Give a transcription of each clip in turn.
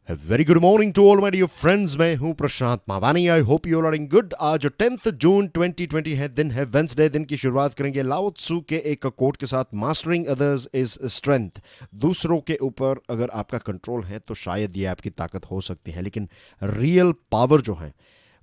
A very good morning to all my dear friends. मैं हूं Prashant Mavani. I hope you are good. आज 10 जून 2020 है, दिन है वेंसडे. दिन की शुरुआत करेंगे लाओ त्सू के एक कोट के साथ. Mastering others is strength. दूसरों के ऊपर अगर आपका कंट्रोल है तो शायद ये आपकी ताकत हो सकती है, लेकिन रियल पावर जो है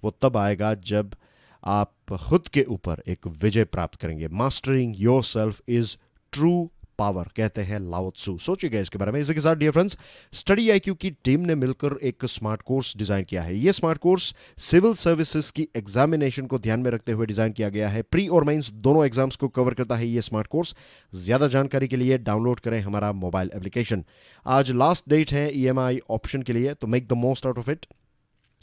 वो तब आएगा जब आप खुद के ऊपर एक विजय प्राप्त करेंगे. Mastering your self is true power, कहते हैं लाओ त्सू. सोचिएगा इसके बारे में. इसी के साथ डियर फ्रेंड्स, स्टडी आईक्यू की टीम ने मिलकर एक स्मार्ट कोर्स डिजाइन किया है. यह स्मार्ट कोर्स सिविल सर्विसेज की एग्जामिनेशन को ध्यान में रखते हुए डिजाइन किया गया है. प्री और मेंस दोनों एग्जाम्स को कवर करता है यह स्मार्ट कोर्स. ज्यादा जानकारी के लिए डाउनलोड करें हमारा मोबाइल एप्लीकेशन. आज लास्ट डेट है ईएमआई ऑप्शन के लिए, तो make the most out of it.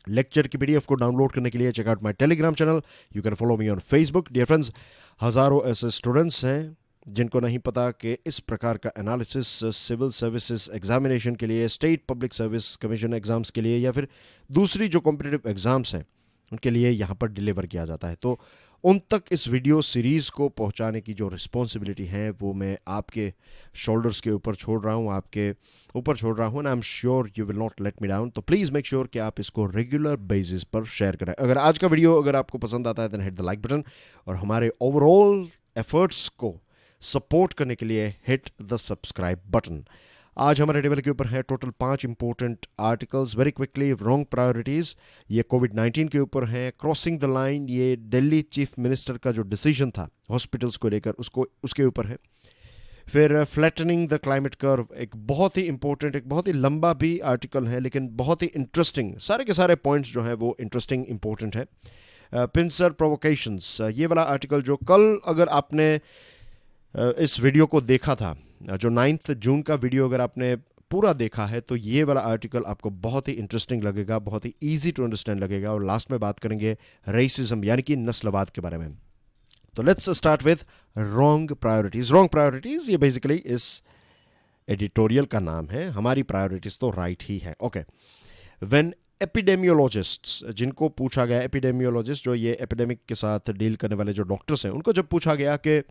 Lecture की पीडीएफ को डाउनलोड करने के लिए check out my Telegram channel. You can follow me on Facebook. Dear friends, हजारों ऐसे स्टूडेंट्स हैं जिनको नहीं पता कि इस प्रकार का एनालिसिस सिविल सर्विसेज एग्जामिनेशन के लिए, state public service commission exams के लिए या फिर दूसरी जो कॉम्पिटिटिव एग्जाम्स हैं उनके लिए यहाँ पर डिलीवर किया जाता है. तो उन तक इस वीडियो सीरीज़ को पहुँचाने की जो रिस्पॉन्सिबिलिटी है वो मैं आपके शोल्डर्स के ऊपर छोड़ रहा हूँ, आपके ऊपर छोड़ रहा हूँ. And I am sure you will not let me down. तो प्लीज़ मेक श्योर कि आप इसको रेगुलर बेसिस पर शेयर करें. अगर आज का वीडियो अगर आपको पसंद आता है then hit the like button, और हमारे ओवरऑल एफर्ट्स को सपोर्ट करने के लिए हिट द सब्सक्राइब बटन. आज हमारे टेबल के ऊपर है total 5 important articles. Very quickly, wrong priorities, ये कोविड-19 के ऊपर है. क्रॉसिंग द लाइन, ये दिल्ली चीफ मिनिस्टर का जो डिसीजन था हॉस्पिटल्स को लेकर, उसके ऊपर है. फिर फ्लैटनिंग द क्लाइमेट कर्व, एक बहुत ही इंपॉर्टेंट, एक बहुत ही लंबा भी आर्टिकल है लेकिन बहुत ही इंटरेस्टिंग. सारे के सारे पॉइंट्स जो हैं वो इंटरेस्टिंग इंपॉर्टेंट है. पिंसर प्रोवोकेशंस, ये वाला आर्टिकल जो कल अगर आपने इस वीडियो को देखा था, जो 9 जून का वीडियो अगर आपने पूरा देखा है तो ये वाला आर्टिकल आपको बहुत ही इंटरेस्टिंग लगेगा, बहुत ही इजी टू अंडरस्टैंड लगेगा. और लास्ट में बात करेंगे रेसिज्म यानी कि नस्लवाद के बारे में. तो let's start with wrong priorities. Wrong priorities ये बेसिकली इस एडिटोरियल का नाम है. हमारी प्रायोरिटीज तो राइट ही है. ओके. व्हेन एपिडेमियोलॉजिस्ट्स, जिनको पूछा गया, एपिडेमियोलॉजिस्ट जो ये एपिडेमिक के साथ डील करने वाले जो डॉक्टर्स हैं, उनको जब पूछा गया कि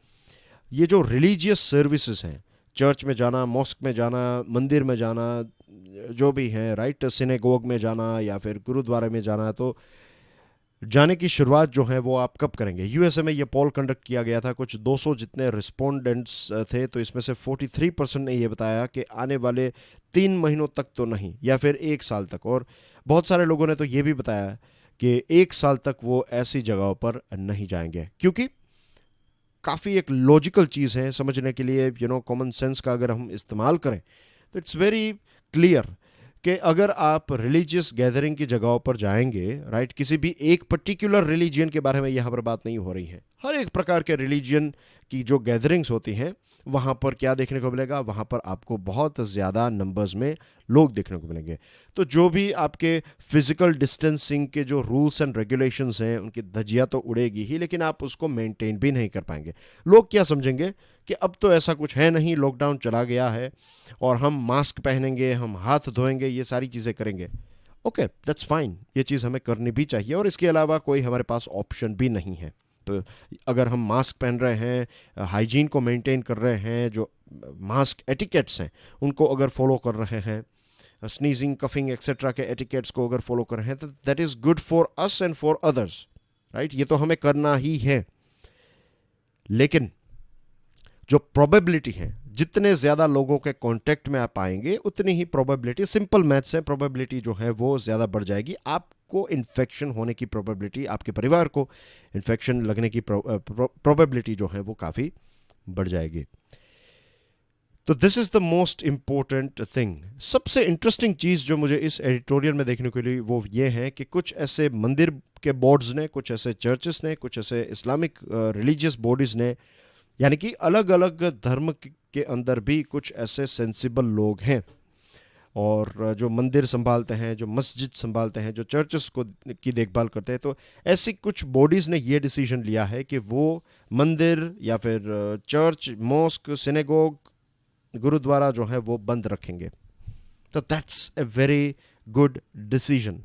ये जो रिलीजियस सर्विसेज हैं, चर्च में जाना, मॉस्क में जाना, मंदिर में जाना, जो भी हैं, राइट, सिनेगोग में जाना या फिर गुरुद्वारे में जाना, तो जाने की शुरुआत जो है वो आप कब करेंगे. यूएसए में ये पोल कंडक्ट किया गया था. कुछ 200 जितने रिस्पोंडेंट्स थे, तो इसमें से 43% ने ये बताया कि आने वाले 3 महीनों तक तो नहीं, या फिर 1 साल तक. और बहुत सारे लोगों ने तो ये भी बताया कि 1 साल तक वो ऐसी जगहों पर नहीं जाएंगे, क्योंकि काफ़ी एक लॉजिकल चीज़ है समझने के लिए. कॉमन सेंस का अगर हम इस्तेमाल करें तो इट्स वेरी क्लियर कि अगर आप रिलीजियस गैदरिंग की जगहों पर जाएंगे, राइट, किसी भी एक पर्टिकुलर रिलीजियन के बारे में यहाँ पर बात नहीं हो रही है. हर एक प्रकार के रिलीजियन की जो गैदरिंग्स होती हैं वहाँ पर क्या देखने को मिलेगा, वहाँ पर आपको बहुत ज़्यादा नंबर्स में लोग देखने को मिलेंगे. तो जो भी आपके फिजिकल डिस्टेंसिंग के जो रूल्स एंड रेगुलेशंस हैं उनकी धज्जियाँ तो उड़ेगी ही, लेकिन आप उसको मेंटेन भी नहीं कर पाएंगे. लोग क्या समझेंगे कि अब तो ऐसा कुछ है नहीं, लॉकडाउन चला गया है और हम मास्क पहनेंगे, हम हाथ धोएंगे, ये सारी चीज़ें करेंगे. ओके, दैट्स फाइन, ये चीज़ हमें करनी भी चाहिए और इसके अलावा कोई हमारे पास ऑप्शन भी नहीं है. तो अगर हम मास्क पहन रहे हैं, हाइजीन को मेंटेन कर रहे हैं, जो मास्क एटिकेट्स हैं उनको अगर फॉलो कर रहे हैं, स्नीजिंग, कफिंग एक्सेट्रा के एटिकेट्स को अगर फॉलो कर रहे हैं, तो that is good for us and for others, right. ये तो हमें करना ही है. लेकिन जो प्रोबेबिलिटी है, जितने ज़्यादा लोगों के कांटेक्ट में आप आएंगे उतनी ही प्रोबेबिलिटी, सिंपल मैथ्स है, प्रोबेबिलिटी जो है वो ज़्यादा बढ़ जाएगी. आपको इन्फेक्शन होने की प्रोबेबिलिटी, आपके परिवार को इन्फेक्शन लगने की प्रोबेबिलिटी जो है वो काफ़ी बढ़ जाएगी. तो this is the most important thing. सबसे इंटरेस्टिंग चीज़ जो मुझे इस एडिटोरियल में देखने के लिए वो ये है कि कुछ ऐसे मंदिर के बोर्ड्स ने, कुछ ऐसे चर्चेस ने, कुछ ऐसे इस्लामिक रिलीजियस बॉडीज़ ने, यानी कि अलग अलग धर्म के अंदर भी कुछ ऐसे सेंसिबल लोग हैं, और जो मंदिर संभालते हैं, जो मस्जिद संभालते हैं, जो चर्चेस को की देखभाल करते हैं, तो ऐसी कुछ बॉडीज़ ने ये डिसीजन लिया है कि वो मंदिर या फिर चर्च, मॉस्क, सिनेगोग, गुरुद्वारा जो है वो बंद रखेंगे. तो that's a very good decision,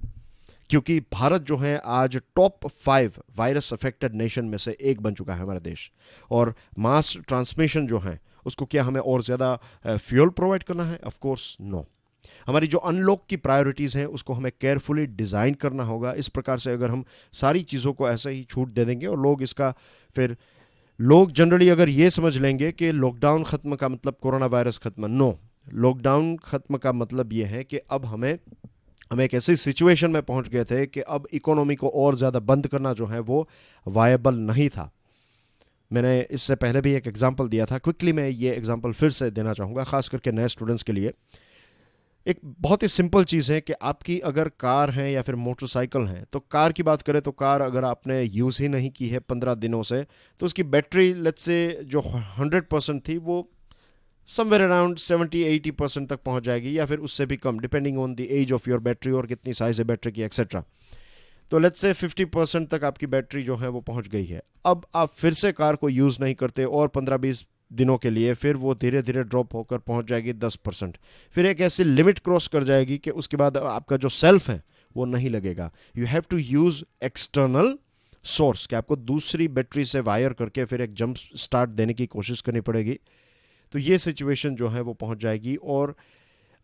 क्योंकि भारत जो है आज टॉप 5 वायरस अफेक्टेड नेशन में से एक बन चुका है हमारा देश. और मास ट्रांसमिशन जो है उसको क्या हमें और ज़्यादा फ्यूल प्रोवाइड करना है? Of course no. हमारी जो अनलॉक की प्रायोरिटीज़ हैं उसको हमें केयरफुली डिज़ाइन करना होगा। इस प्रकार से अगर हम सारी चीज़ों को ऐसे ही छूट दे देंगे और फिर लोग जनरली अगर ये समझ लेंगे कि लॉकडाउन ख़त्म का मतलब कोरोना वायरस ख़त्म, नो, लॉकडाउन ख़त्म का मतलब ये है कि अब हम एक ऐसी सिचुएशन में पहुंच गए थे कि अब इकोनॉमी को और ज़्यादा बंद करना जो है वो वायबल नहीं था। मैंने इससे पहले भी एक एग्जांपल दिया था, क्विकली मैं ये एग्जांपल फिर से देना चाहूँगा, ख़ास करके नए स्टूडेंट्स के लिए। एक बहुत ही सिंपल चीज़ है कि आपकी अगर कार है या फिर मोटरसाइकिल है, तो कार की बात करें तो कार अगर आपने यूज़ ही नहीं की है 15 दिनों से, तो उसकी बैटरी लेट्स से जो 100% थी वो समवेयर अराउंड 70-80% तक पहुंच जाएगी, या फिर उससे भी कम, depending on the age of your battery और कितनी साइज है बैटरी की एक्सेट्रा। तो लेट्स से 50% तक आपकी बैटरी जो है वो पहुंच गई है। अब आप फिर से कार को यूज़ नहीं करते और 15-20 दिनों के लिए, फिर वो धीरे धीरे ड्रॉप होकर पहुंच जाएगी 10%। फिर एक ऐसी लिमिट क्रॉस कर जाएगी कि उसके बाद आपका जो सेल्फ है वो नहीं लगेगा। You have to use external source, कि आपको दूसरी बैटरी से वायर करके फिर एक जंप स्टार्ट देने की कोशिश करनी पड़ेगी। तो ये सिचुएशन जो है वो पहुंच जाएगी। और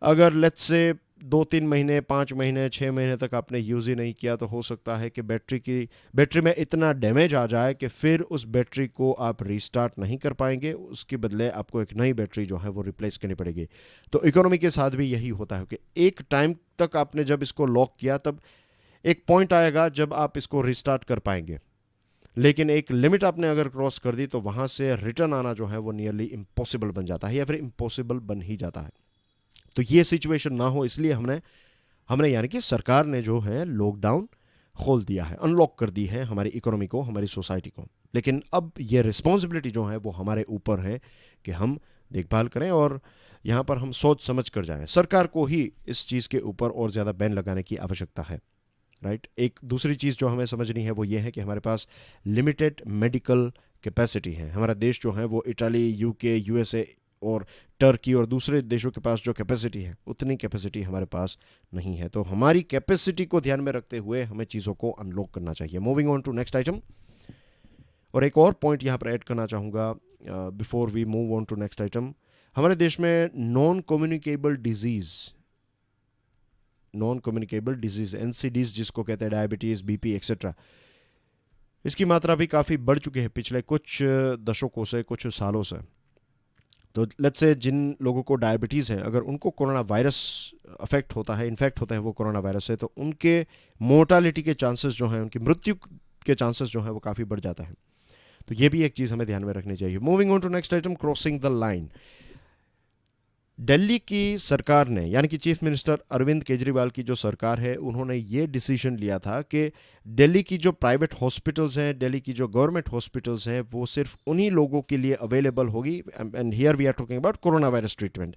अगर लेट्स से 2-3 महीने, 5 महीने, 6 महीने तक आपने यूज़ ही नहीं किया, तो हो सकता है कि बैटरी में इतना डैमेज आ जाए कि फिर उस बैटरी को आप रीस्टार्ट नहीं कर पाएंगे, उसके बदले आपको एक नई बैटरी जो है वो रिप्लेस करनी पड़ेगी। तो इकोनॉमी के साथ भी यही होता है कि एक टाइम तक आपने जब इसको लॉक किया, तब एक पॉइंट आएगा जब आप इसको रिस्टार्ट कर पाएंगे, लेकिन एक लिमिट आपने अगर क्रॉस कर दी तो वहाँ से रिटर्न आना जो है वो नियरली इम्पॉसिबल बन जाता है, या फिर इम्पॉसिबल बन ही जाता है। तो ये सिचुएशन ना हो इसलिए हमने यानी कि सरकार ने जो है लॉकडाउन खोल दिया है, अनलॉक कर दी है हमारी इकोनॉमी को, हमारी सोसाइटी को। लेकिन अब ये रिस्पॉन्सिबिलिटी जो है वो हमारे ऊपर है कि हम देखभाल करें और यहाँ पर हम सोच समझ कर जाएं। सरकार को ही इस चीज़ के ऊपर और ज़्यादा बैन लगाने की आवश्यकता है, राइट। एक दूसरी चीज़ जो हमें समझनी है वो ये है कि हमारे पास लिमिटेड मेडिकल कैपेसिटी है। हमारा देश जो है वो इटाली, यूके, यूएसए और टर्की और दूसरे देशों के पास जो कैपेसिटी है, उतनी कैपेसिटी हमारे पास नहीं है। तो हमारी कैपेसिटी को ध्यान में रखते हुए हमें चीज़ों को अनलॉक करना चाहिए। Moving on to next item. और एक और पॉइंट यहाँ पर ऐड करना चाहूँगा before we move on to next item. हमारे देश में नॉन कम्युनिकेबल डिजीज़ एनसीडीज जिसको कहते हैं, डायबिटीज़, बीपी एक्सेट्रा, इसकी मात्रा भी काफ़ी बढ़ चुकी है पिछले कुछ दशकों से, कुछ सालों से। तो लेट्स से जिन लोगों को डायबिटीज़ है, अगर उनको कोरोना वायरस इन्फेक्ट होता है वो कोरोना वायरस से, तो उनके मोर्टालिटी के चांसेस जो हैं, उनकी मृत्यु के चांसेस जो हैं वो काफ़ी बढ़ जाता है। तो ये भी एक चीज़ हमें ध्यान में रखनी चाहिए। Moving on to next item, crossing the line. Delhi की सरकार ने, यानी कि चीफ मिनिस्टर अरविंद केजरीवाल की जो सरकार है, उन्होंने ये डिसीजन लिया था कि दिल्ली की जो प्राइवेट हॉस्पिटल्स हैं, दिल्ली की जो गवर्नमेंट हॉस्पिटल्स हैं, वो सिर्फ उन्हीं लोगों के लिए अवेलेबल होगी। And here we are talking about corona virus treatment,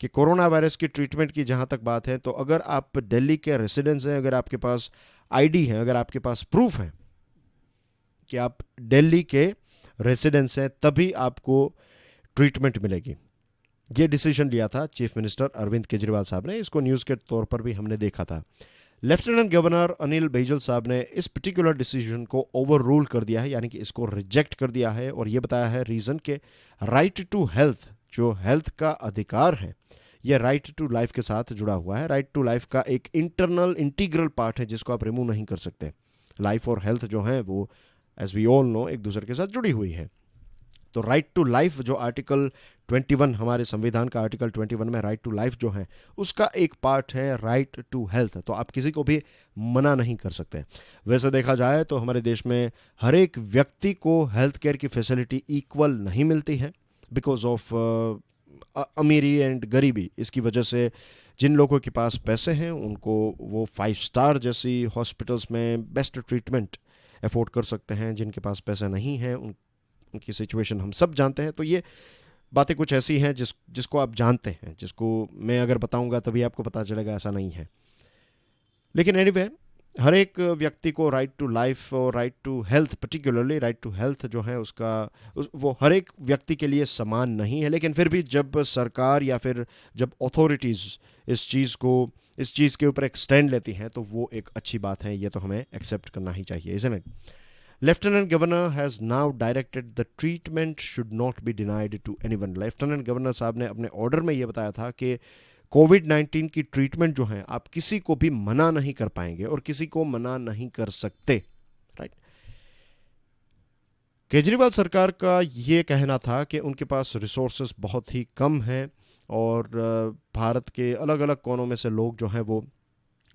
कि कोरोना वायरस की ट्रीटमेंट की जहाँ तक बात है, तो अगर आप दिल्ली के रेसिडेंट्स हैं, अगर आपके पास आईडी है, अगर आपके पास प्रूफ है कि आप दिल्ली के रेसिडेंट्स हैं, तभी आपको ट्रीटमेंट मिलेगी। ये डिसीजन लिया था चीफ मिनिस्टर अरविंद केजरीवाल साहब ने। इसको न्यूज़ के तौर पर भी हमने देखा था। लेफ्टिनेंट गवर्नर अनिल बैजल साहब ने इस पर्टिकुलर डिसीजन को ओवर रूल कर दिया है, यानी कि इसको रिजेक्ट कर दिया है, और ये बताया है रीज़न के राइट टू हेल्थ, जो हेल्थ का अधिकार है, ये राइट टू लाइफ के साथ जुड़ा हुआ है। राइट टू लाइफ का एक इंटीग्रल पार्ट है जिसको आप रिमूव नहीं कर सकते। लाइफ और हेल्थ जो है वो एज वी ऑल नो एक दूसरे के साथ जुड़ी हुई है। तो राइट टू लाइफ जो आर्टिकल 21, हमारे संविधान का आर्टिकल 21 में राइट टू लाइफ जो है, उसका एक पार्ट है राइट टू हेल्थ। तो आप किसी को भी मना नहीं कर सकते। वैसे देखा जाए तो हमारे देश में हर एक व्यक्ति को हेल्थ केयर की फैसिलिटी इक्वल नहीं मिलती है, बिकॉज ऑफ अमीरी एंड गरीबी। इसकी वजह से जिन लोगों के पास पैसे हैं उनको वो 5 स्टार जैसी हॉस्पिटल्स में बेस्ट ट्रीटमेंट अफोर्ड कर सकते हैं। जिनके पास पैसा नहीं है उनकी सिचुएशन हम सब जानते हैं। तो ये बातें कुछ ऐसी हैं जिसको आप जानते हैं, जिसको मैं अगर बताऊंगा तभी आपको पता चलेगा, ऐसा नहीं है। लेकिन एनीवे, हर एक व्यक्ति को राइट टू लाइफ और right to health, particularly right to health जो है वो हर एक व्यक्ति के लिए समान नहीं है। लेकिन फिर भी जब सरकार या फिर जब अथॉरिटीज़ इस चीज़ के ऊपर एक स्टैंड लेती हैं, तो वो एक अच्छी बात है। ये तो हमें एक्सेप्ट करना ही चाहिए, isn't it? Lieutenant governor has now directed the treatment should not be denied to anyone. Lieutenant governor साहब ने अपने ऑर्डर में ये बताया था कि कोविड-19 की ट्रीटमेंट जो है आप किसी को भी मना नहीं कर पाएंगे और किसी को मना नहीं कर सकते, राइट। केजरीवाल सरकार का ये कहना था कि उनके पास रिसोर्सेज बहुत ही कम हैं और भारत के अलग अलग कोनों में से लोग जो हैं वो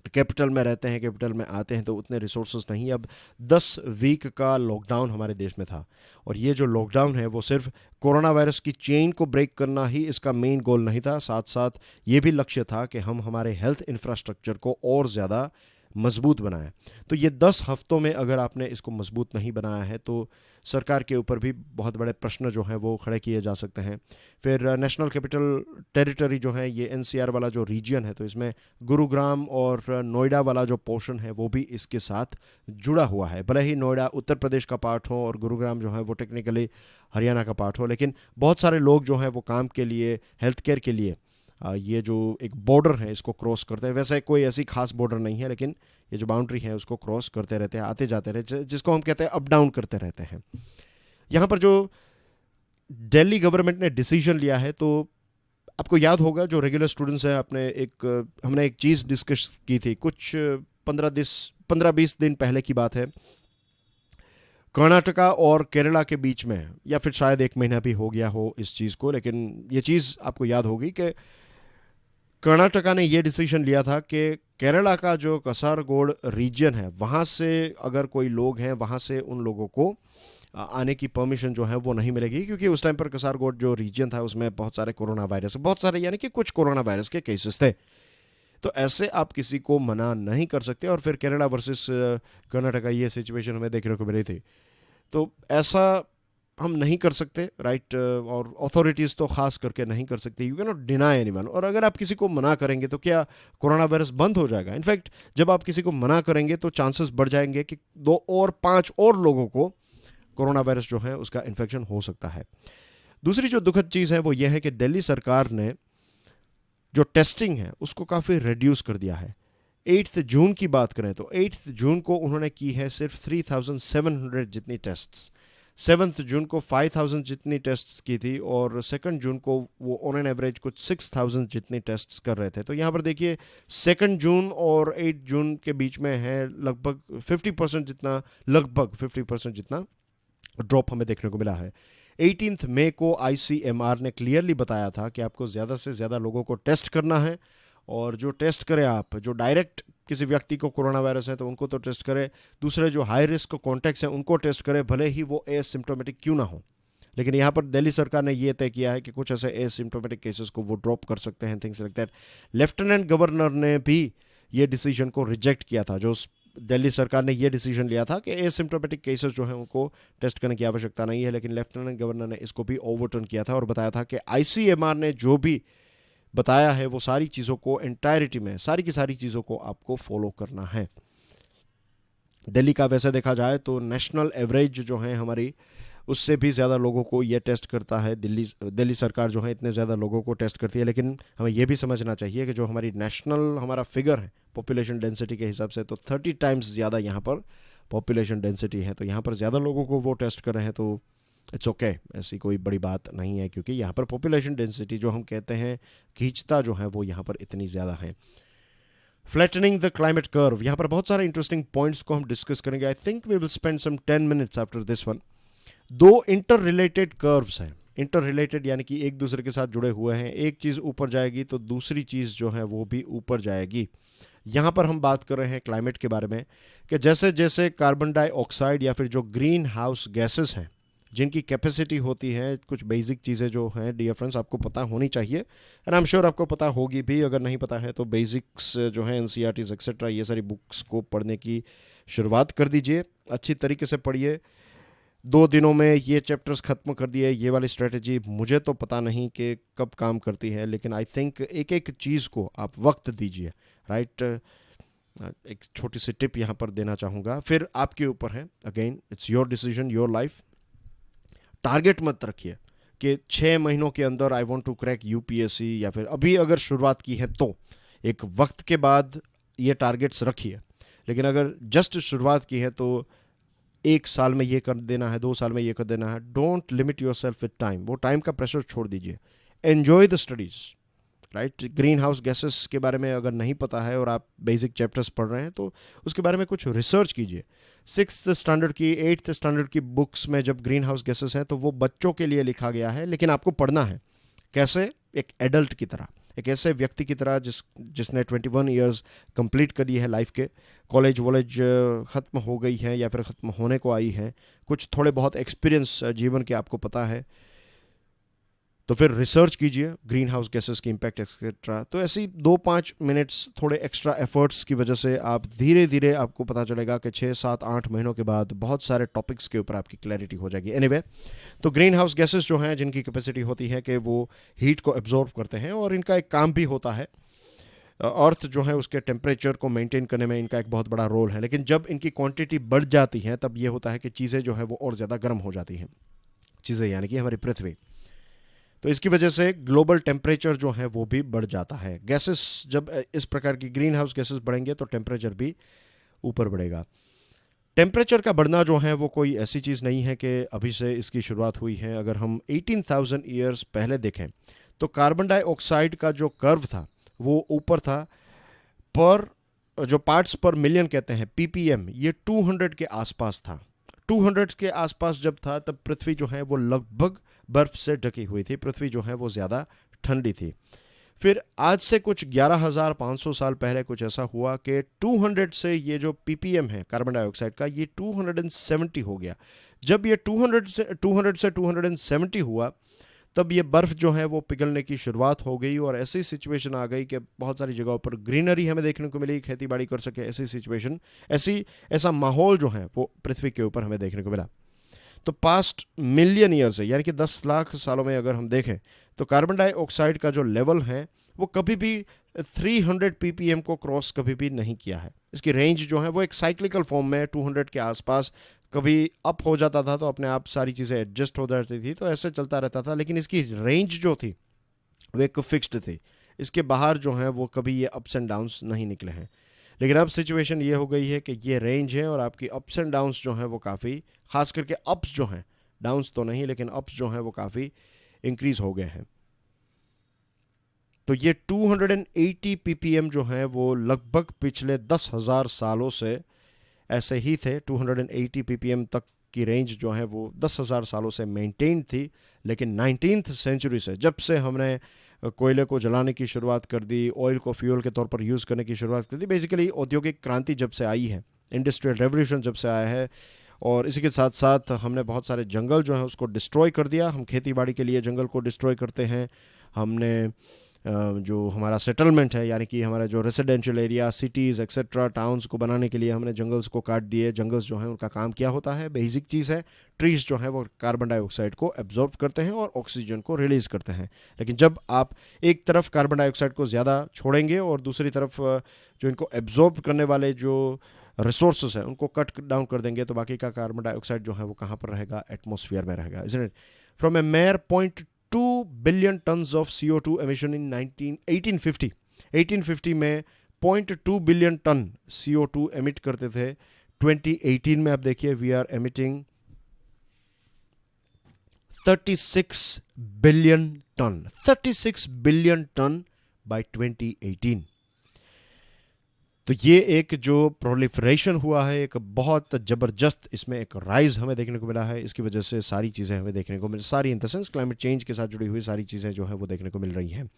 कैपिटल में रहते हैं, कैपिटल में आते हैं, तो उतने रिसोर्सेज नहीं। अब 10 वीक का लॉकडाउन हमारे देश में था और ये जो लॉकडाउन है वो सिर्फ कोरोना वायरस की चेन को ब्रेक करना ही इसका मेन गोल नहीं था, साथ साथ ये भी लक्ष्य था कि हम हमारे हेल्थ इंफ्रास्ट्रक्चर को और ज़्यादा मजबूत बनाएं। तो ये 10 हफ्तों में अगर आपने इसको मजबूत नहीं बनाया है तो सरकार के ऊपर भी बहुत बड़े प्रश्न जो हैं वो खड़े किए जा सकते हैं। फिर नेशनल कैपिटल टेरिटरी जो है ये एनसीआर वाला जो रीजन है, तो इसमें गुरुग्राम और नोएडा वाला जो पोर्शन है वो भी इसके साथ जुड़ा हुआ है। भले ही नोएडा उत्तर प्रदेश का पार्ट हो और गुरुग्राम जो है वो टेक्निकली हरियाणा का पार्ट हो, लेकिन बहुत सारे लोग जो हैं वो काम के लिए, हेल्थ केयर के लिए ये जो एक बॉर्डर है इसको क्रॉस करते हैं। वैसे कोई ऐसी खास बॉर्डर नहीं है, लेकिन ये जो बाउंड्री है उसको क्रॉस करते रहते हैं, आते जाते रहते, जिसको हम कहते हैं अप डाउन करते रहते हैं। यहाँ पर जो दिल्ली गवर्नमेंट ने डिसीजन लिया है, तो आपको याद होगा जो रेगुलर स्टूडेंट्स हैं, हमने एक चीज़ डिस्कस की थी कुछ 15-20 दिन पहले की बात है। कर्नाटका और केरला के बीच में, या फिर शायद 1 महीना भी हो गया हो इस चीज़ को, लेकिन ये चीज़ आपको याद होगी कि कर्नाटका ने ये डिसीजन लिया था कि केरला का जो कसारगोड रीजन है वहाँ से अगर कोई लोग हैं वहाँ से उन लोगों को आने की परमिशन जो है वो नहीं मिलेगी, क्योंकि उस टाइम पर कसारगोड जो रीजन था उसमें बहुत सारे कोरोना वायरस, बहुत सारे यानी कि कुछ कोरोना वायरस के केसेस थे। तो ऐसे आप किसी को मना नहीं कर सकते। और फिर केरला वर्सेस कर्नाटका ये सिचुएशन हमें देखने को मिली थी। तो ऐसा हम नहीं कर सकते, राइट। और अथॉरिटीज़ तो खास करके नहीं कर सकती, you can not deny anyone. और अगर आप किसी को मना करेंगे तो क्या कोरोना वायरस बंद हो जाएगा? इनफैक्ट जब आप किसी को मना करेंगे तो चांसेस बढ़ जाएंगे कि 2 और 5 और लोगों को कोरोना वायरस जो है उसका इन्फेक्शन हो सकता है। दूसरी जो दुखद चीज़ है वो ये है कि दिल्ली सरकार ने जो टेस्टिंग है उसको काफ़ी रिड्यूस कर दिया है। 8 जून की बात करें तो 8 जून को उन्होंने की है सिर्फ 3700 जितनी टेस्ट्स, 7 जून को 5000 जितनी टेस्ट्स की थी और 2 जून को वो ऑन एन एवरेज कुछ 6000 जितनी टेस्ट्स कर रहे थे। तो यहाँ पर देखिए 2 जून और 8 जून के बीच में है लगभग 50% जितना ड्रॉप हमें देखने को मिला है। 18 मई को आईसीएमआर ने क्लियरली बताया था कि आपको ज़्यादा से ज़्यादा लोगों को टेस्ट करना है, और जो टेस्ट करें आप, जो डायरेक्ट किसी व्यक्ति को कोरोना वायरस है तो उनको तो टेस्ट करें, दूसरे जो हाई रिस्क कॉन्टैक्ट्स हैं उनको टेस्ट करें, भले ही वो एसिम्प्टोमेटिक क्यों ना हो। लेकिन यहाँ पर दिल्ली सरकार ने ये तय किया है कि कुछ ऐसे एसिम्प्टोमेटिक केसेस को वो ड्रॉप कर सकते हैं, things like that. Lieutenant governor ने भी ये डिसीजन को रिजेक्ट किया था। जो दिल्ली सरकार ने ये डिसीजन लिया था कि एसिम्प्टोमेटिक केसेस जो हैं उनको टेस्ट करने की आवश्यकता नहीं है, लेकिन लेफ्टिनेंट गवर्नर ने इसको भी ओवरटर्न किया था और बताया था कि आईसीएमआर ने जो भी बताया है वो सारी चीज़ों को एंटायरिटी में, सारी की सारी चीज़ों को आपको फॉलो करना है। दिल्ली का वैसे देखा जाए तो नेशनल एवरेज जो है हमारी, उससे भी ज़्यादा लोगों को ये टेस्ट करता है। दिल्ली सरकार जो है इतने ज़्यादा लोगों को टेस्ट करती है, लेकिन हमें ये भी समझना चाहिए कि जो हमारी नेशनल हमारा फिगर है पॉपुलेशन डेंसिटी के हिसाब से, तो 30 टाइम्स ज़्यादा यहाँ पर पॉपुलेशन डेंसिटी है। तो यहाँ पर ज़्यादा लोगों को वो टेस्ट कर रहे हैं तो इट्स ओके, ऐसी कोई बड़ी बात नहीं है, क्योंकि यहाँ पर पॉपुलेशन डेंसिटी जो हम कहते हैं खींचता जो है वो यहाँ पर इतनी ज़्यादा है। फ्लैटनिंग द क्लाइमेट कर्व, यहाँ पर बहुत सारे इंटरेस्टिंग पॉइंट्स को हम डिस्कस करेंगे। I think we will spend some 10 minutes after this one. 2 inter related curves हैं। इंटर रिलेटेड यानी कि एक दूसरे के साथ जुड़े हुए हैं। एक चीज़ ऊपर जाएगी तो दूसरी चीज़ जो है वो भी ऊपर जाएगी। यहाँ पर हम बात कर रहे हैं क्लाइमेट के बारे में कि जैसे जैसे कार्बन डाइऑक्साइड या फिर जो ग्रीन हाउस गैसेस हैं जिनकी कैपेसिटी होती है, कुछ बेसिक चीज़ें जो हैं डियर फ्रेंड्स आपको पता होनी चाहिए, एंड आई एम श्योर आपको पता होगी भी। अगर नहीं पता है तो बेसिक्स जो हैं एनसीईआरटीज एक्सेट्रा ये सारी बुक्स को पढ़ने की शुरुआत कर दीजिए, अच्छी तरीके से पढ़िए। 2 दिनों में ये चैप्टर्स ख़त्म कर दिए। ये वाली स्ट्रेटजी मुझे तो पता नहीं कि कब काम करती है, लेकिन आई थिंक एक एक चीज़ को आप वक्त दीजिए, राइट। एक छोटी सी टिप यहाँ पर देना चाहूँगा, फिर आपके ऊपर है, again it's your decision, your life. Target मत रखिए कि 6 महीनों के अंदर I want to crack UPSC, या फिर अभी अगर शुरुआत की है तो एक वक्त के बाद ये टारगेट्स रखिए। लेकिन अगर जस्ट शुरुआत की है तो 1 साल में ये कर देना है, 2 साल में ये कर देना है। Don't limit your self with time. वो टाइम का प्रेशर छोड़ दीजिए। Enjoy the studies, right. Green house gases के बारे में अगर नहीं पता है और आप बेसिक चैप्टर्स पढ़ रहे हैं तो उसके बारे में कुछ रिसर्च कीजिए। 6th स्टैंडर्ड की 8th स्टैंडर्ड की बुक्स में जब ग्रीन हाउस गैसेस हैं तो वो बच्चों के लिए लिखा गया है, लेकिन आपको पढ़ना है कैसे, एक एडल्ट की तरह, एक ऐसे व्यक्ति की तरह जिसने 21 ईयर्स कंप्लीट करी है लाइफ के, कॉलेज वॉलेज ख़त्म हो गई है या फिर ख़त्म होने को आई है, कुछ थोड़े बहुत एक्सपीरियंस जीवन के आपको पता है, तो फिर रिसर्च कीजिए ग्रीन हाउस गैसेस की इम्पैक्ट एक्सेट्रा। तो ऐसी 2-5 मिनट्स थोड़े एक्स्ट्रा एफर्ट्स की वजह से आप धीरे धीरे आपको पता चलेगा कि 6-7-8 महीनों के बाद बहुत सारे टॉपिक्स के ऊपर आपकी क्लैरिटी हो जाएगी। एनीवे, तो ग्रीन हाउस गैसेस जो हैं जिनकी कैपेसिटी होती है कि वो हीट को एब्जॉर्ब करते हैं और इनका एक काम भी होता है, अर्थ जो है उसके टेम्परेचर को मेंटेन करने में इनका एक बहुत बड़ा रोल है। लेकिन जब इनकी क्वांटिटी बढ़ जाती है तब ये होता है कि चीज़ें जो है वो और ज़्यादा गर्म हो जाती हैं, चीज़ें यानी कि हमारी पृथ्वी। तो इसकी वजह से ग्लोबल टेम्परेचर जो है वो भी बढ़ जाता है। गैसेस जब इस प्रकार की ग्रीन हाउस गैसेस बढ़ेंगे तो टेम्परेचर भी ऊपर बढ़ेगा। टेम्परेचर का बढ़ना जो है वो कोई ऐसी चीज़ नहीं है कि अभी से इसकी शुरुआत हुई है। अगर हम 18,000 ईयर्स पहले देखें तो कार्बन डाइऑक्साइड का जो कर्व था वो ऊपर था, पर जो पार्ट्स पर मिलियन कहते हैं पीपीएम, ये 200 के आसपास था। 200 के आसपास जब था तब पृथ्वी जो है वो लगभग बर्फ से ढकी हुई थी, पृथ्वी जो है वो ज़्यादा ठंडी थी। फिर आज से कुछ 11,500 साल पहले कुछ ऐसा हुआ कि 200 से ये जो पीपीएम है कार्बन डाइऑक्साइड का, ये 270 हो गया। जब ये 200 से 270 हुआ तब ये बर्फ़ जो है वो पिघलने की शुरुआत हो गई और ऐसी सिचुएशन आ गई कि बहुत सारी जगहों पर ग्रीनरी हमें देखने को मिली, खेती बाड़ी कर सके, ऐसी सिचुएशन, ऐसा माहौल जो है वो पृथ्वी के ऊपर हमें देखने को मिला। तो पास्ट मिलियन ईयर से यानी कि 10 लाख सालों में अगर हम देखें तो कार्बन डाइऑक्साइड का जो लेवल है वो कभी भी 300 ppm को क्रॉस कभी भी नहीं किया है। इसकी रेंज जो है वो एक साइक्लिकल फॉर्म में 200 के आसपास, कभी अप हो जाता था तो अपने आप सारी चीज़ें एडजस्ट हो जाती थी, तो ऐसे चलता रहता था। लेकिन इसकी रेंज जो थी वो एक फिक्स्ड थी, इसके बाहर जो है वो कभी ये अप्स एंड डाउन्स नहीं निकले हैं। लेकिन अब सिचुएशन ये हो गई है कि ये रेंज है और आपकी अप्स एंड डाउन्स जो हैं वो काफ़ी, खास करके अप्स जो हैं, डाउन्स तो नहीं लेकिन अप्स जो हैं वो काफ़ी इंक्रीज हो गए हैं। तो ये 280 ppm जो हैं वो लगभग पिछले 10,000 सालों से ऐसे ही थे। 280 ppm तक की रेंज जो है वो 10,000 सालों से मेंटेन थी। लेकिन 19th सेंचुरी से, जब से हमने कोयले को जलाने की शुरुआत कर दी, ऑयल को फ्यूल के तौर पर यूज़ करने की शुरुआत कर दी, बेसिकली औद्योगिक क्रांति जब से आई है, इंडस्ट्रियल रेवोल्यूशन जब से आया है, और इसी के साथ साथ हमने बहुत सारे जंगल जो हैं उसको डिस्ट्रॉय कर दिया। हम खेती बाड़ी के लिए जंगल को डिस्ट्रॉय करते हैं, हमने जो हमारा सेटलमेंट है यानी कि हमारा जो residential area, cities etcetera, towns को बनाने के लिए हमने जंगल्स को काट दिए। जंगल्स जो हैं उनका काम क्या होता है, बेसिक चीज़ है, ट्रीज़ जो हैं वो कार्बन डाइऑक्साइड को एब्जॉर्ब करते हैं और ऑक्सीजन को रिलीज़ करते हैं। लेकिन जब आप एक तरफ कार्बन डाइऑक्साइड को ज़्यादा छोड़ेंगे और दूसरी तरफ जो इनको एब्जॉर्ब करने वाले जो रिसोर्सेज हैं उनको कट डाउन कर देंगे तो बाकी का कार्बन डाइऑक्साइड जो है वो कहाँ पर रहेगा, एटमॉस्फेयर में रहेगा, isn't it. From a mere 0.2 billion tons of CO2 emission in 1850 में 0.2 बिलियन टन CO2 एमिट करते थे। 2018 में आप देखिए we are emitting 36 billion ton, 36 billion ton by 2018। तो ये एक जो प्रोलिफरेशन हुआ है, एक बहुत ज़बरदस्त इसमें एक राइज हमें देखने को मिला है। इसकी वजह से सारी चीज़ें हमें देखने को मिल, सारी in the sense climate change के साथ जुड़ी हुई सारी चीज़ें जो हैं वो देखने को मिल रही हैं।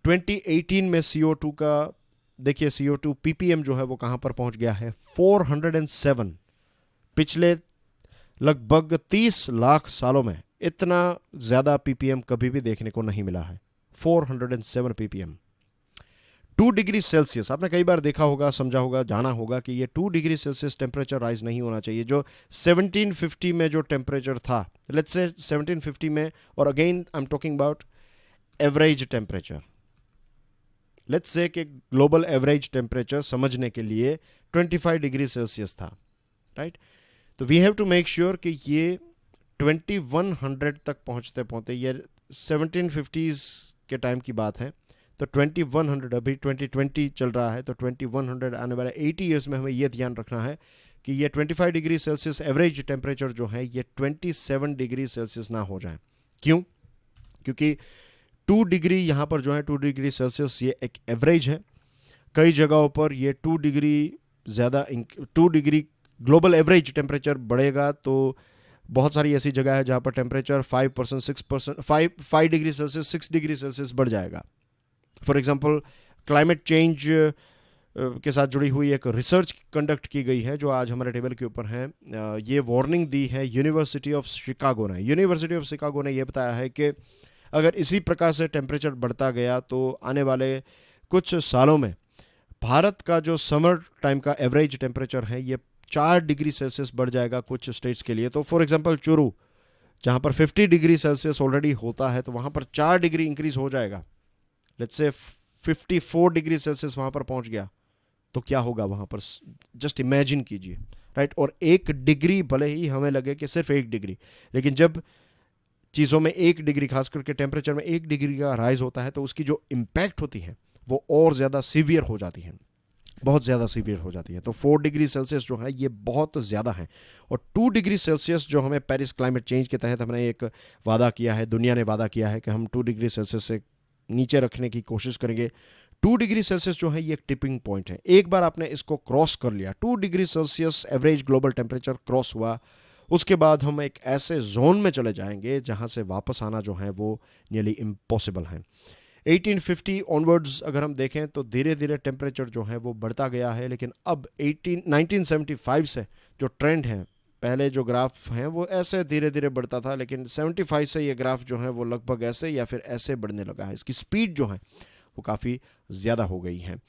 2018 में CO2 का देखिए, CO2 ppm जो है वो कहाँ पर पहुँच गया है, 407। पिछले लगभग 30 लाख सालों में इतना ज़्यादा ppm कभी भी देखने को नहीं मिला है, 407 ppm। 2 डिग्री सेल्सियस, आपने कई बार देखा होगा, समझा होगा, जाना होगा कि ये 2 डिग्री सेल्सियस टेम्परेचर राइज नहीं होना चाहिए। जो 1750 में जो टेम्परेचर था, लेट्स से 1750 में, और again I am talking about average temperature, let's say कि ग्लोबल एवरेज टेम्परेचर समझने के लिए 25 डिग्री सेल्सियस था, राइट। तो we have to make sure कि ये 2100 तक पहुंचते पहुंचते, ये 1750s के टाइम की बात है, तो 2100, अभी 2020 चल रहा है, तो 2100 आने वाले 80 ईयर्स में हमें यह ध्यान रखना है कि ये 25 डिग्री सेल्सियस एवरेज टेम्परेचर जो है ये 27 डिग्री सेल्सियस ना हो जाए। क्यों? क्योंकि 2 डिग्री यहाँ पर जो है 2 डिग्री सेल्सियस ये एक एवरेज है। कई जगहों पर ये 2 डिग्री ज़्यादा 2 डिग्री ग्लोबल एवरेज टेम्परेचर बढ़ेगा, तो बहुत सारी ऐसी जगह है जहाँ पर temperature 5%, 6%, 5 degree Celsius, 6 degree Celsius बढ़ जाएगा। फॉर एग्जांपल क्लाइमेट चेंज के साथ जुड़ी हुई एक रिसर्च कंडक्ट की गई है जो आज हमारे टेबल के ऊपर है। ये वार्निंग दी है यूनिवर्सिटी ऑफ शिकागो ने। यूनिवर्सिटी ऑफ शिकागो ने यह बताया है कि अगर इसी प्रकार से टेम्परेचर बढ़ता गया तो आने वाले कुछ सालों में भारत का जो समर टाइम का एवरेज टेम्परेचर है ये 4 डिग्री सेल्सियस बढ़ जाएगा कुछ स्टेट्स के लिए। तो फॉर एग्जांपल चुरू, जहाँ पर 50 डिग्री सेल्सियस ऑलरेडी होता है, तो वहाँ पर 4 डिग्री इंक्रीज हो जाएगा। लेट्स से 54 डिग्री सेल्सियस वहाँ पर पहुँच गया तो क्या होगा वहाँ पर, जस्ट इमेजिन कीजिए, राइट। और 1 डिग्री, भले ही हमें लगे कि सिर्फ 1 डिग्री, लेकिन जब चीज़ों में 1 डिग्री, खास करके टेम्परेचर में 1 डिग्री का राइज होता है तो उसकी जो इम्पैक्ट होती है वो और ज़्यादा सीवियर हो जाती है, बहुत ज़्यादा सीवियर हो जाती है। तो 4 डिग्री सेल्सियस जो है ये बहुत ज़्यादा है। और 2 डिग्री सेल्सियस जो हमें पेरिस क्लाइमेट चेंज के तहत हमने एक वादा किया है, दुनिया ने वादा किया है कि हम 2 डिग्री सेल्सियस से नीचे रखने की कोशिश करेंगे। 2 डिग्री सेल्सियस जो है ये एक टिपिंग पॉइंट है। एक बार आपने इसको क्रॉस कर लिया, 2 degree Celsius average global temperature cross हुआ, उसके बाद हम एक ऐसे जोन में चले जाएंगे जहां से वापस आना जो है वो नियरली इम्पॉसिबल है। 1850 ऑनवर्ड्स अगर हम देखें तो धीरे धीरे टेम्परेचर जो है वो बढ़ता गया है, लेकिन अब 1975 से जो ट्रेंड है, पहले जो ग्राफ हैं वो ऐसे धीरे धीरे बढ़ता था, लेकिन 75 से ये ग्राफ जो है वो लगभग ऐसे या फिर ऐसे बढ़ने लगा है। इसकी स्पीड जो है वो काफ़ी ज़्यादा हो गई है।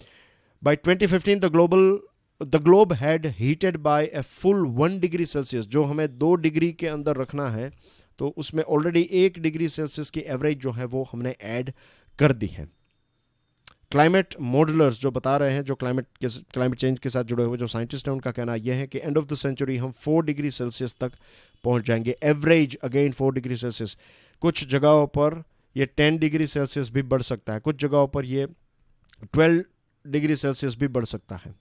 By 2015 the globe had heated by a full 1 degree Celsius. जो हमें 2 डिग्री के अंदर रखना है तो उसमें ऑलरेडी 1 डिग्री सेल्सियस की एवरेज जो है वो हमने ऐड कर दी है। क्लाइमेट मॉडलर्स जो बता रहे हैं, जो क्लाइमेट चेंज के साथ जुड़े हुए जो साइंटिस्ट हैं, उनका कहना यह है कि एंड ऑफ द सेंचुरी हम 4 डिग्री सेल्सियस तक पहुंच जाएंगे। Average again 4 degree Celsius. कुछ जगहों पर ये 10 डिग्री सेल्सियस भी बढ़ सकता है, कुछ जगहों पर ये 12 डिग्री सेल्सियस भी बढ़ सकता है।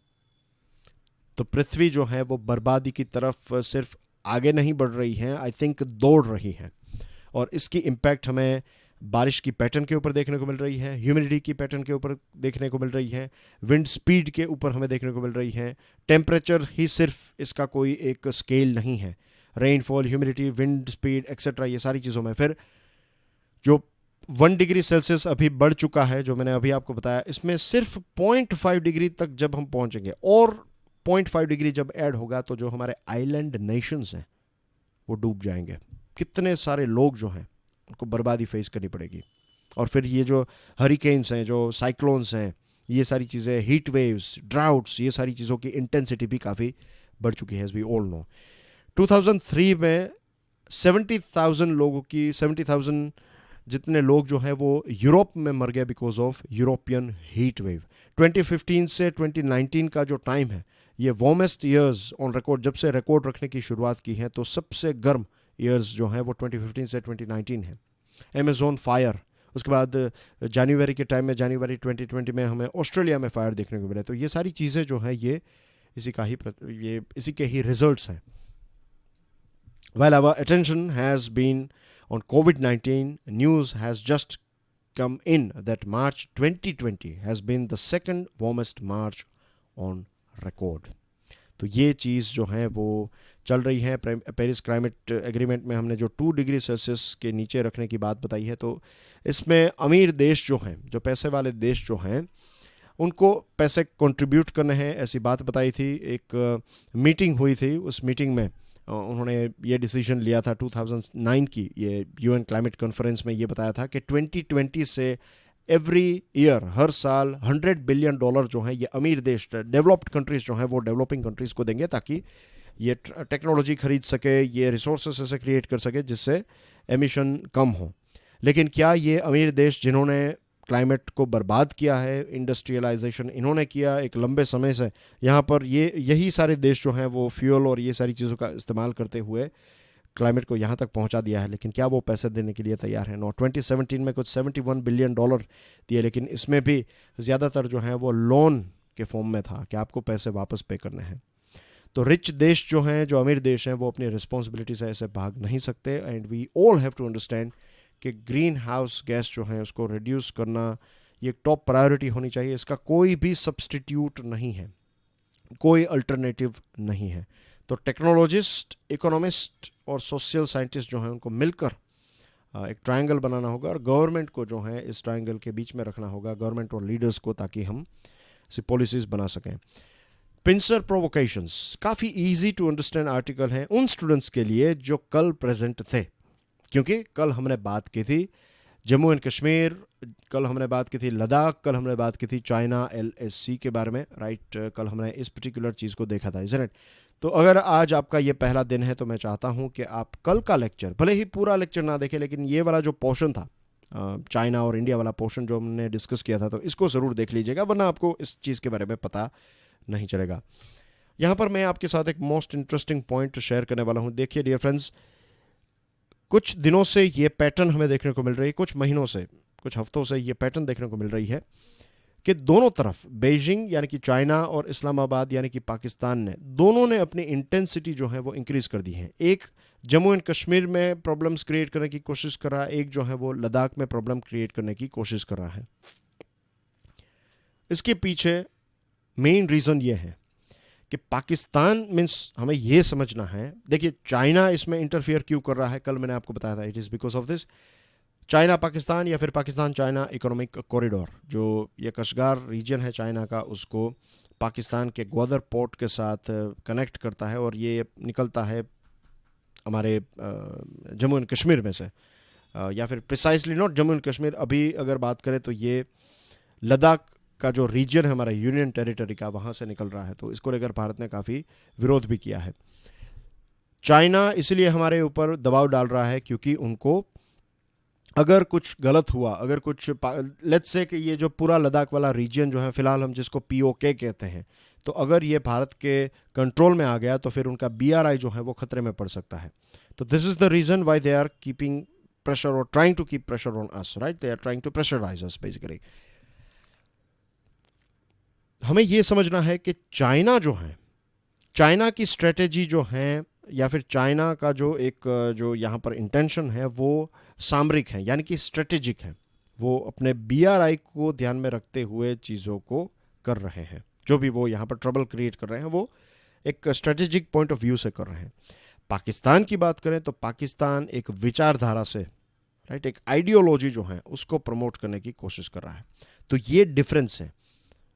तो पृथ्वी जो है वो बर्बादी की तरफ सिर्फ आगे नहीं बढ़ रही है, आई थिंक दौड़ रही है। और इसकी इम्पैक्ट हमें बारिश की पैटर्न के ऊपर देखने को मिल रही है, ह्यूमिडिटी की पैटर्न के ऊपर देखने को मिल रही है, विंड स्पीड के ऊपर हमें देखने को मिल रही है। टेम्परेचर ही सिर्फ इसका कोई एक स्केल नहीं है, rainfall, humidity, wind speed etcetera, ये सारी चीज़ों में। फिर जो 1 डिग्री सेल्सियस अभी बढ़ चुका है, जो मैंने अभी आपको बताया, इसमें सिर्फ 0.5 डिग्री तक जब हम पहुंचेंगे और 0.5 डिग्री जब ऐड होगा तो जो हमारे आइलैंड नेशंस हैं वो डूब जाएंगे। कितने सारे लोग जो हैं उनको बर्बादी फेस करनी पड़ेगी। और फिर ये जो हरिकेन्स हैं, जो साइक्लोन्स हैं, ये सारी चीज़ें, हीट वेव्स, ड्राउट्स, ये सारी चीज़ों की इंटेंसिटी भी काफ़ी बढ़ चुकी है, एज वी ऑल नो। 2003 में 70,000 जितने लोग जो हैं वो यूरोप में मर गए because of European heat wave. 2015 से 2019 का जो टाइम है ये वार्मेस्ट ईयर्स ऑन रिकॉर्ड, जब से रिकॉर्ड रखने की शुरुआत की है तो सबसे गर्म ईयर्स जो हैं वो 2015 से 2019 है। अमेज़न फायर, उसके बाद जनवरी के टाइम में, जनवरी 2020 में हमें ऑस्ट्रेलिया में फायर देखने को मिले। तो ये सारी चीज़ें जो हैं ये इसी के ही रिजल्ट्स हैं। While our attention has been on COVID-19, news has just come in that March 2020 has been the second warmest March on record. तो ये चीज़ जो है वो चल रही है। पेरिस क्लाइमेट एग्रीमेंट में हमने जो 2 डिग्री सेल्सियस के नीचे रखने की बात बताई है, तो इसमें अमीर देश जो हैं, जो पैसे वाले देश जो हैं, उनको पैसे कंट्रीब्यूट करने हैं, ऐसी बात बताई थी। एक मीटिंग हुई थी, उस मीटिंग में उन्होंने ये डिसीजन लिया था 2009 की ये यूएन क्लाइमेट कॉन्फ्रेंस में ये बताया था कि 2020 से एवरी ईयर, हर साल $100 बिलियन जो हैं ये अमीर देश, डेवलप्ड कंट्रीज़ जो हैं वो डेवलपिंग कंट्रीज़ को देंगे ताकि ये टेक्नोलॉजी खरीद सके, ये रिसोर्सेस ऐसे क्रिएट कर सके जिससे एमिशन कम हो। लेकिन क्या ये अमीर देश जिन्होंने क्लाइमेट को बर्बाद किया है, इंडस्ट्रियलाइजेशन इन्होंने किया एक लंबे समय से, यहाँ पर यही सारे देश जो हैं वो फ्यूल और ये सारी चीज़ों का इस्तेमाल करते हुए क्लाइमेट को यहाँ तक पहुँचा दिया है, लेकिन क्या वो पैसे देने के लिए तैयार हैं? 2017 में कुछ $71 बिलियन दिए, लेकिन इसमें भी ज़्यादातर जो है वो लोन के फॉर्म में था कि आपको पैसे वापस पे करने हैं। तो रिच देश जो हैं, जो अमीर देश हैं, वो अपनी रिस्पॉन्सिबिलिटी से ऐसे भाग नहीं सकते। And we all have to understand कि ग्रीन हाउस गैस जो है उसको रिड्यूस करना ये टॉप प्रायोरिटी होनी चाहिए। इसका कोई भी सब्स्टिट्यूट नहीं है, कोई अल्टरनेटिव नहीं है। तो टेक्नोलॉजिस्ट, इकोनॉमिस्ट और सोशल साइंटिस्ट जो हैं उनको मिलकर एक ट्रायंगल बनाना होगा और गवर्नमेंट को जो है इस ट्रायंगल के बीच में रखना होगा, गवर्नमेंट और लीडर्स को, ताकि हम ऐसी पॉलिसीज़ बना सकें। पिंसर प्रोवोकेशंस काफ़ी इजी टू अंडरस्टैंड आर्टिकल हैं उन स्टूडेंट्स के लिए जो कल प्रेजेंट थे, क्योंकि कल हमने बात की थी जम्मू एंड कश्मीर, कल हमने बात की थी लद्दाख, कल हमने बात की थी चाइना LAC के बारे में, राइट। कल हमने इस पर्टिकुलर चीज़ को देखा था, इज़न्ट इट। तो अगर आज आपका ये पहला दिन है तो मैं चाहता हूँ कि आप कल का लेक्चर, भले ही पूरा लेक्चर ना देखें, लेकिन ये वाला जो पोर्शन था चाइना और इंडिया वाला पोर्शन जो हमने डिस्कस किया था, तो इसको ज़रूर देख लीजिएगा, वरना आपको इस चीज़ के बारे में पता नहीं चलेगा। यहाँ पर मैं आपके साथ एक मोस्ट इंटरेस्टिंग पॉइंट शेयर करने वाला हूँ। देखिए डियर फ्रेंड्स, कुछ दिनों से ये पैटर्न हमें देखने को मिल रही है, कुछ महीनों से, कुछ हफ्तों से ये पैटर्न देखने को मिल रही है कि दोनों तरफ, बीजिंग यानी कि चाइना और इस्लामाबाद यानी कि पाकिस्तान ने, दोनों ने अपनी इंटेंसिटी जो है वो इंक्रीज़ कर दी है। एक जम्मू एंड कश्मीर में प्रॉब्लम्स क्रिएट करने की कोशिश कर रहा है, एक जो है वो लद्दाख में प्रॉब्लम क्रिएट करने की कोशिश कर रहा है। इसके पीछे मेन रीज़न ये है कि पाकिस्तान मीन्स, हमें ये समझना है, देखिए चाइना इसमें इंटरफियर क्यों कर रहा है, कल मैंने आपको बताया था, it is because of this China Pakistan या फिर पाकिस्तान चाइना इकोनॉमिक कॉरिडोर, जो ये कशगार रीजन है चाइना का, उसको पाकिस्तान के ग्वादर पोर्ट के साथ कनेक्ट करता है और ये निकलता है हमारे जम्मू एंड कश्मीर में से, या फिर precisely not Jammu and Kashmir, अभी अगर बात करें तो ये लद्दाख का जो रीजन है हमारा यूनियन टेरिटरी का, वहाँ से निकल रहा है। तो इसको लेकर भारत ने काफ़ी विरोध भी किया है। चाइना इसलिए हमारे ऊपर दबाव डाल रहा है क्योंकि उनको अगर कुछ गलत हुआ, अगर कुछ, लेट्स से कि ये जो पूरा लद्दाख वाला रीजन जो है, फिलहाल हम जिसको POK कहते हैं, तो अगर ये भारत के कंट्रोल में आ गया तो फिर उनका BRI जो है वो खतरे में पड़ सकता है। तो this is the reason why they are keeping pressure और trying to keep pressure on us, right. They are trying to pressurise us basically. हमें ये समझना है कि चाइना जो है, चाइना की स्ट्रेटेजी जो है, या फिर चाइना का जो एक जो यहाँ पर इंटेंशन है वो सामरिक है, यानी कि स्ट्रेटेजिक है। वो अपने BRI को ध्यान में रखते हुए चीज़ों को कर रहे हैं। जो भी वो यहाँ पर ट्रबल क्रिएट कर रहे हैं वो एक स्ट्रेटेजिक पॉइंट ऑफ व्यू से कर रहे हैं। पाकिस्तान की बात करें तो पाकिस्तान एक विचारधारा से, राइट, एक आइडियोलॉजी जो है उसको प्रमोट करने की कोशिश कर रहा है। तो ये डिफरेंस है,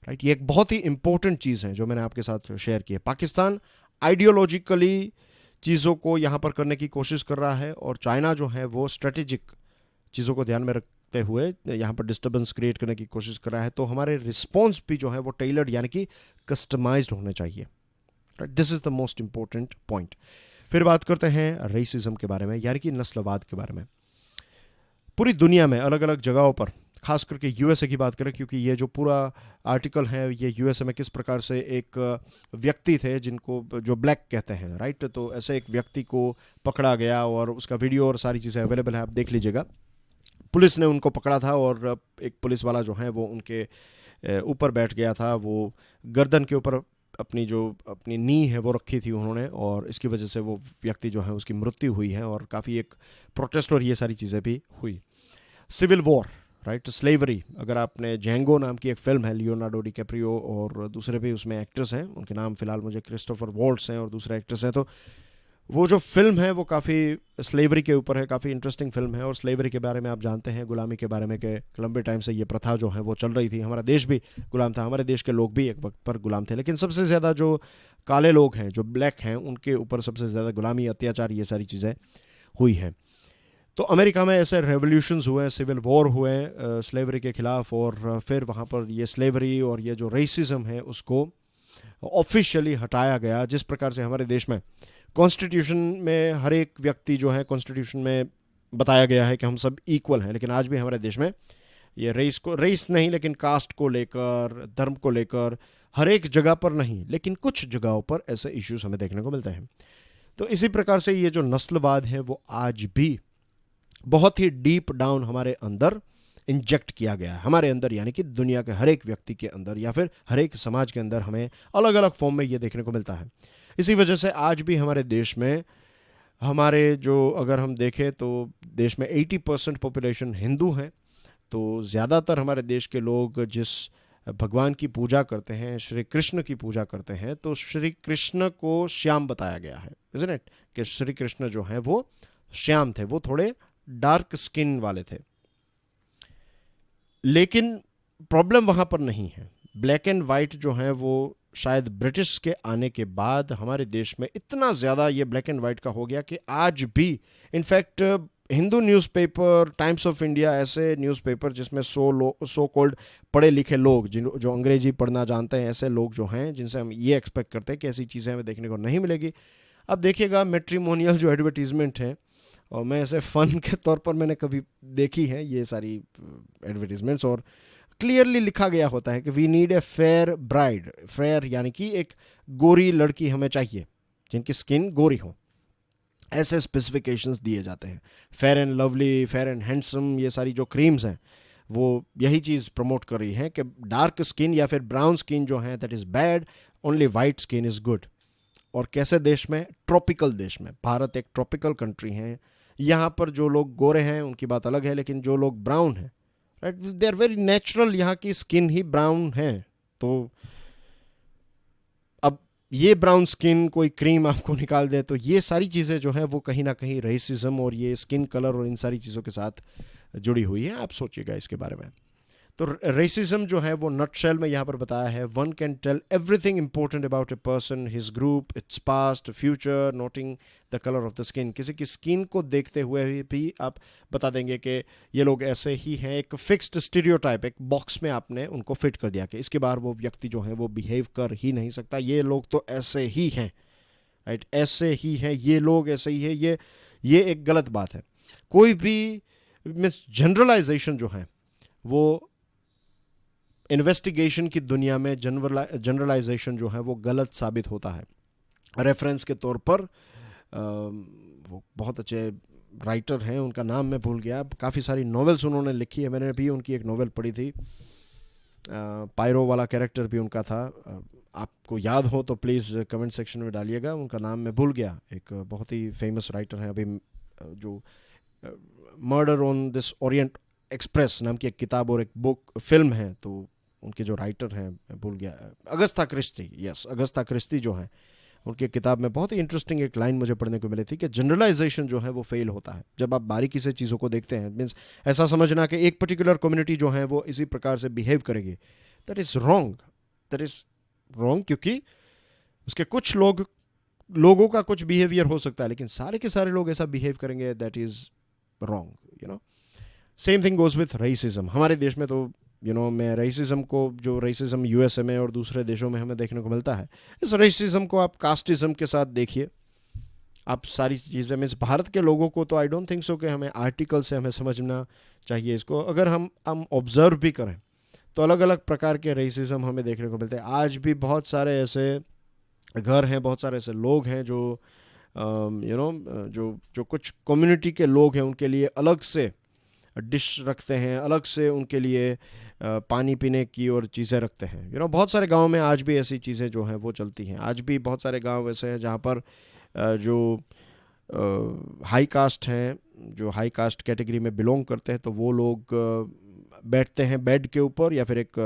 राइट। ये एक बहुत ही इंपॉर्टेंट चीज़ है जो मैंने आपके साथ शेयर की है। पाकिस्तान आइडियोलॉजिकली चीज़ों को यहाँ पर करने की कोशिश कर रहा है और चाइना जो है वो स्ट्रेटेजिक चीज़ों को ध्यान में रखते हुए यहाँ पर डिस्टर्बेंस क्रिएट करने की कोशिश कर रहा है। तो हमारे रिस्पॉन्स भी जो है वो टेलर्ड यानी कि कस्टमाइज्ड होने चाहिए, right. This is the most important point. फिर बात करते हैं रेसिज्म के बारे में, यानी कि नस्लवाद के बारे में। पूरी दुनिया में अलग अलग जगहों पर, खास करके USA की बात करें, क्योंकि ये जो पूरा आर्टिकल है ये USA में किस प्रकार से एक व्यक्ति थे जिनको जो ब्लैक कहते हैं, राइट। तो ऐसे एक व्यक्ति को पकड़ा गया और उसका वीडियो और सारी चीज़ें अवेलेबल है, आप देख लीजिएगा। पुलिस ने उनको पकड़ा था और एक पुलिस वाला जो है वो उनके ऊपर बैठ गया था, वो गर्दन के ऊपर अपनी नी है वो रखी थी उन्होंने, और इसकी वजह से वो व्यक्ति जो है उसकी मृत्यु हुई है और काफ़ी एक प्रोटेस्ट और ये सारी चीज़ें भी हुई। Civil war, right, slavery. अगर आपने जेंगो नाम की एक फिल्म है, लियोनार्डो डिकैप्रियो और दूसरे भी उसमें एक्टर्स हैं, उनके नाम फिलहाल मुझे क्रिस्टोफर वॉल्ट्स हैं और दूसरे एक्टर्स हैं। तो वो जो फिल्म है वो काफ़ी स्लेवरी के ऊपर है, काफ़ी इंटरेस्टिंग फिल्म है। और स्लेवरी के बारे में आप जानते हैं, गुलामी के बारे में, कि लंबे टाइम से ये प्रथा जो है वो चल रही थी। हमारा देश भी गुलाम था, हमारे देश के लोग भी एक वक्त पर गुलाम थे, लेकिन सबसे ज़्यादा जो काले लोग हैं, जो ब्लैक हैं, उनके ऊपर सबसे ज़्यादा गुलामी, अत्याचार, ये सारी चीज़ें हुई हैं। तो अमेरिका में ऐसे रेवोल्यूशंस हुए, सिविल वॉर हुए स्लेवरी के ख़िलाफ़, और फिर वहाँ पर ये स्लेवरी और ये जो रेसिज्म है उसको ऑफिशियली हटाया गया। जिस प्रकार से हमारे देश में कॉन्स्टिट्यूशन में हर एक व्यक्ति जो है, कॉन्स्टिट्यूशन में बताया गया है कि हम सब इक्वल हैं, लेकिन आज भी हमारे देश में ये रेस नहीं, लेकिन कास्ट को लेकर, धर्म को लेकर, हर एक जगह पर नहीं, लेकिन कुछ जगहों पर ऐसे इश्यूज हमें देखने को मिलते हैं। तो इसी प्रकार से ये जो नस्लवाद है वो आज भी बहुत ही डीप डाउन हमारे अंदर इंजेक्ट किया गया है, हमारे अंदर यानी कि दुनिया के हर एक व्यक्ति के अंदर या फिर हर एक समाज के अंदर हमें अलग अलग फॉर्म में ये देखने को मिलता है। इसी वजह से आज भी हमारे देश में हमारे जो अगर हम देखें तो देश में 80% पॉपुलेशन हिंदू हैं, तो ज़्यादातर हमारे देश के लोग जिस भगवान की पूजा करते हैं, श्री कृष्ण की पूजा करते हैं, तो श्री कृष्ण को श्याम बताया गया है, इज़न्ट इट, कि श्री कृष्ण जो हैं वो श्याम थे, वो थोड़े डार्क स्किन वाले थे। लेकिन प्रॉब्लम वहाँ पर नहीं है। ब्लैक एंड वाइट जो है वो शायद ब्रिटिश के आने के बाद हमारे देश में इतना ज़्यादा ये ब्लैक एंड वाइट का हो गया कि आज भी in fact Hindu newspaper, times of India, ऐसे न्यूज़पेपर जिसमें सो कॉल्ड पढ़े लिखे लोग जिन जो अंग्रेजी पढ़ना जानते हैं, ऐसे लोग जो हैं जिनसे हम ये एक्सपेक्ट करते हैं कि ऐसी चीज़ें हमें देखने को नहीं मिलेगी। अब देखिएगा मैट्रिमोनियल जो एडवर्टीज़मेंट है, और मैं ऐसे फ़न के तौर पर मैंने कभी देखी है ये सारी एडवर्टीज़मेंट्स, और क्लियरली लिखा गया होता है कि we need a fair bride, fair यानी कि एक गोरी लड़की हमें चाहिए जिनकी स्किन गोरी हो, ऐसे स्पेसिफिकेशंस दिए जाते हैं। Fair and lovely, fair and handsome, ये सारी जो क्रीम्स हैं वो यही चीज़ प्रमोट कर रही हैं कि डार्क स्किन या फिर ब्राउन स्किन जो है that is bad, only white skin is good. और कैसे देश में? ट्रॉपिकल देश में। भारत एक ट्रॉपिकल कंट्री है, यहाँ पर जो लोग गोरे हैं उनकी बात अलग है, लेकिन जो लोग ब्राउन हैं, right, they are very natural, यहाँ की स्किन ही ब्राउन है। तो अब ये ब्राउन स्किन कोई क्रीम आपको निकाल दे, तो ये सारी चीज़ें जो है वो कहीं ना कहीं रेसिज्म और ये स्किन कलर और इन सारी चीज़ों के साथ जुड़ी हुई है। आप सोचिएगा इसके बारे में। तो रेसिज्म जो है वो नटशेल में यहाँ पर बताया है, one can tell everything important about a person, his group, its past, future, noting the colour of the skin. किसी की स्किन को देखते हुए भी आप बता देंगे कि ये लोग ऐसे ही हैं। एक फिक्स्ड स्टीरियोटाइप, एक बॉक्स में आपने उनको फिट कर दिया कि इसके बाहर वो व्यक्ति जो है वो बिहेव कर ही नहीं सकता, ये लोग तो ऐसे ही हैं, राइट, ऐसे ही हैं, ये लोग ऐसे ही है। ये एक गलत बात है। कोई भी मीन्स जनरलाइजेशन जो है वो इन्वेस्टिगेशन की दुनिया में जनरलाइजेशन जो है वो गलत साबित होता है। रेफरेंस के तौर पर वो बहुत अच्छे राइटर हैं, उनका नाम मैं भूल गया, काफ़ी सारी नॉवेल्स उन्होंने लिखी है, मैंने भी उनकी एक नॉवेल पढ़ी थी, पायरो वाला कैरेक्टर भी उनका था। आपको याद हो तो प्लीज़ कमेंट सेक्शन में डालिएगा, उनका नाम मैं भूल गया। एक बहुत ही फेमस राइटर है अभी, जो murder on this Orient express नाम की एक किताब और एक बुक फिल्म है, तो उनके जो राइटर हैं मैं भूल गया, Augusta Christie, yes, Augusta Christie जो हैं, उनकी किताब में बहुत ही इंटरेस्टिंग एक लाइन मुझे पढ़ने को मिली थी कि जनरलाइजेशन जो है वो फेल होता है जब आप बारीकी से चीज़ों को देखते हैं। मीन्स ऐसा समझना कि एक पर्टिकुलर कम्युनिटी जो है वो इसी प्रकार से बिहेव करेगी, that is wrong, that is wrong, क्योंकि उसके कुछ लोगों का कुछ बिहेवियर हो सकता है, लेकिन सारे के सारे लोग ऐसा बिहेव करेंगे, that is wrong, you know. Same thing goes with racism. हमारे देश में तो मैं रेसिज्म को, जो रेसिज्म यूएसए में और दूसरे देशों में हमें देखने को मिलता है, इस रेसिज्म को आप कास्टिज्म के साथ देखिए, आप सारी चीज़ें में। इस भारत के लोगों को तो आई डोंट थिंक सो कि हमें आर्टिकल से हमें समझना चाहिए इसको। अगर हम ऑब्जर्व भी करें तो अलग अलग प्रकार के रेसिज्म हमें देखने को मिलते हैं। आज भी बहुत सारे ऐसे घर हैं, बहुत सारे ऐसे लोग हैं जो जो कुछ कम्युनिटी के लोग हैं उनके लिए अलग से डिश रखते हैं, अलग से उनके लिए पानी पीने की और चीज़ें रखते हैं। बहुत सारे गांव में आज भी ऐसी चीज़ें जो हैं वो चलती हैं। आज भी बहुत सारे गांव ऐसे हैं जहाँ पर जो हाई कास्ट हैं, जो हाई कास्ट कैटेगरी में बिलोंग करते हैं, तो वो लोग बैठते हैं बेड के ऊपर या फिर एक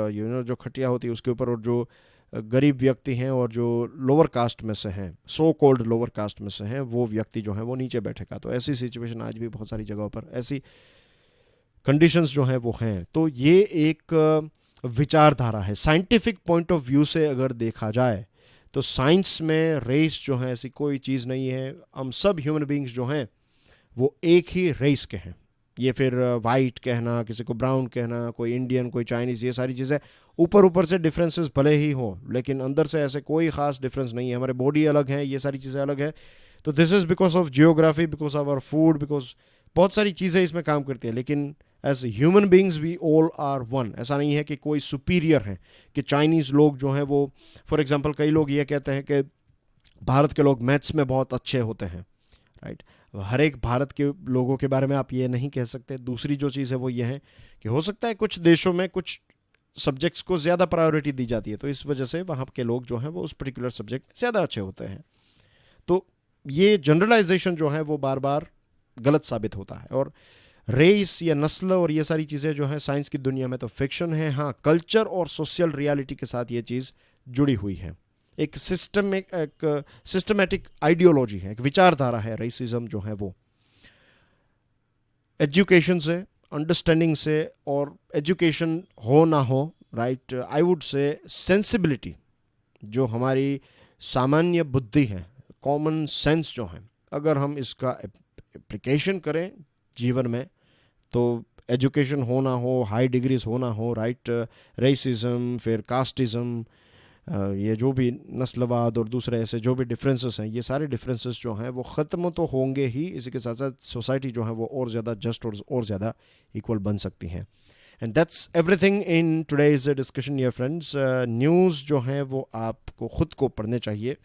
जो खटिया होती है उसके ऊपर, और जो गरीब व्यक्ति हैं और जो लोअर कास्ट में से हैं, सो कॉल्ड लोअर कास्ट में से हैं, वो व्यक्ति जो है वो नीचे बैठेगा। तो ऐसी सिचुएशन आज भी बहुत सारी जगहों पर, ऐसी कंडीशंस जो हैं वो हैं। तो ये एक विचारधारा है। साइंटिफिक पॉइंट ऑफ व्यू से अगर देखा जाए तो साइंस में रेस जो है ऐसी कोई चीज़ नहीं है। हम सब ह्यूमन बींग्स जो हैं वो एक ही रेस के हैं। ये फिर वाइट कहना, किसी को ब्राउन कहना, कोई इंडियन, कोई चाइनीज़, ये सारी चीज़ें ऊपर से डिफरेंसेस भले ही हो, लेकिन अंदर से ऐसे कोई ख़ास डिफरेंस नहीं है। हमारे बॉडी अलग है, ये सारी चीज़ें अलग है। तो this is because of geography, because of our food, because बहुत सारी चीज़ें इसमें काम करती हैं। लेकिन as human beings we all are one. ऐसा नहीं है कि कोई सुपीरियर है, कि चाइनीज़ लोग जो हैं वो, फॉर एग्जांपल कई लोग ये कहते हैं कि भारत के लोग मैथ्स में बहुत अच्छे होते हैं, राइट। हर एक भारत के लोगों के बारे में आप ये नहीं कह सकते। दूसरी जो चीज़ है वो ये है कि हो सकता है कुछ देशों में कुछ सब्जेक्ट्स को ज़्यादा प्रायोरिटी दी जाती है, तो इस वजह से वहाँ के लोग जो हैं वो उस पर्टिकुलर सब्जेक्ट में ज़्यादा अच्छे होते हैं। तो ये जनरलाइजेशन जो है वो बार बार गलत साबित होता है। और रेस या नस्ल और ये सारी चीज़ें जो हैं साइंस की दुनिया में तो फिक्शन है, हाँ कल्चर और सोशल रियलिटी के साथ ये चीज़ जुड़ी हुई है। एक सिस्टमेटिक आइडियोलॉजी है, एक विचारधारा है रेसिज्म जो है वो। एजुकेशन से, अंडरस्टैंडिंग से, और एजुकेशन हो ना हो, right, I would say sensibility, जो हमारी सामान्य बुद्धि है, कॉमन सेंस जो है, अगर हम इसका एप्लीकेशन करें जीवन में, तो एजुकेशन हो ना हो, हाई डिग्रीज हो ना हो, राइट, रेसिज्म, फिर कास्टिज्म, ये जो भी नस्लवाद और दूसरे ऐसे जो भी डिफरेंसेस हैं, ये सारे डिफरेंसेस जो हैं वो ख़त्म तो होंगे ही, इसी के साथ साथ सोसाइटी जो है वो और ज़्यादा जस्ट और ज़्यादा इक्वल बन सकती हैं। And that's everything in today's discussion dear friends. News जो हैं वो आपको ख़ुद को पढ़ने चाहिए।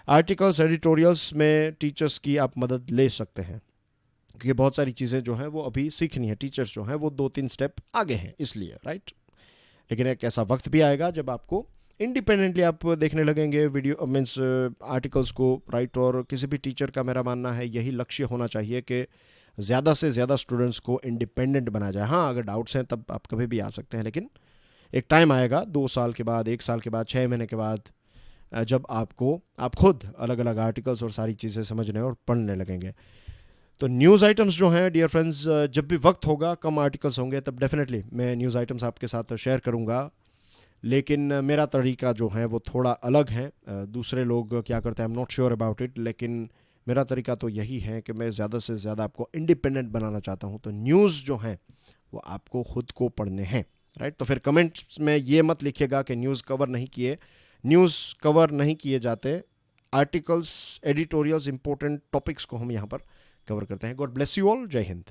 आर्टिकल्स, एडिटोरियल्स में टीचर्स की आप मदद ले सकते हैं, क्योंकि बहुत सारी चीज़ें जो हैं वो अभी सीखनी है। टीचर्स जो हैं वो 2-3 स्टेप आगे हैं इसलिए, राइट। लेकिन एक ऐसा वक्त भी आएगा जब आपको इंडिपेंडेंटली आप देखने लगेंगे वीडियो मीन्स आर्टिकल्स को, राइट। और किसी भी टीचर का मेरा मानना है यही लक्ष्य होना चाहिए कि ज़्यादा से ज़्यादा स्टूडेंट्स को इंडिपेंडेंट बनाया जाए। हाँ, अगर डाउट्स हैं तब आप कभी भी आ सकते हैं, लेकिन एक टाइम आएगा 2 साल के बाद, 1 साल के बाद, 6 महीने के बाद, जब आप खुद अलग अलग आर्टिकल्स और सारी चीज़ें समझने और पढ़ने लगेंगे। तो न्यूज़ आइटम्स जो हैं डियर फ्रेंड्स, जब भी वक्त होगा, कम आर्टिकल्स होंगे, तब डेफिनेटली मैं न्यूज़ आइटम्स आपके साथ शेयर करूँगा। लेकिन मेरा तरीका जो है वो थोड़ा अलग है। दूसरे लोग क्या करते हैं, I am not sure about it, लेकिन मेरा तरीका तो यही है कि मैं ज़्यादा से ज़्यादा आपको इंडिपेंडेंट बनाना चाहता हूँ। तो न्यूज़ जो हैं वो आपको खुद को पढ़ने हैं, राइट। तो फिर कमेंट्स में ये मत लिखिएगा कि न्यूज़ कवर नहीं किए जाते। आर्टिकल्स, एडिटोरियल्स, इंपॉर्टेंट टॉपिक्स को हम यहाँ पर कवर करते हैं। God bless you all. जय हिंद।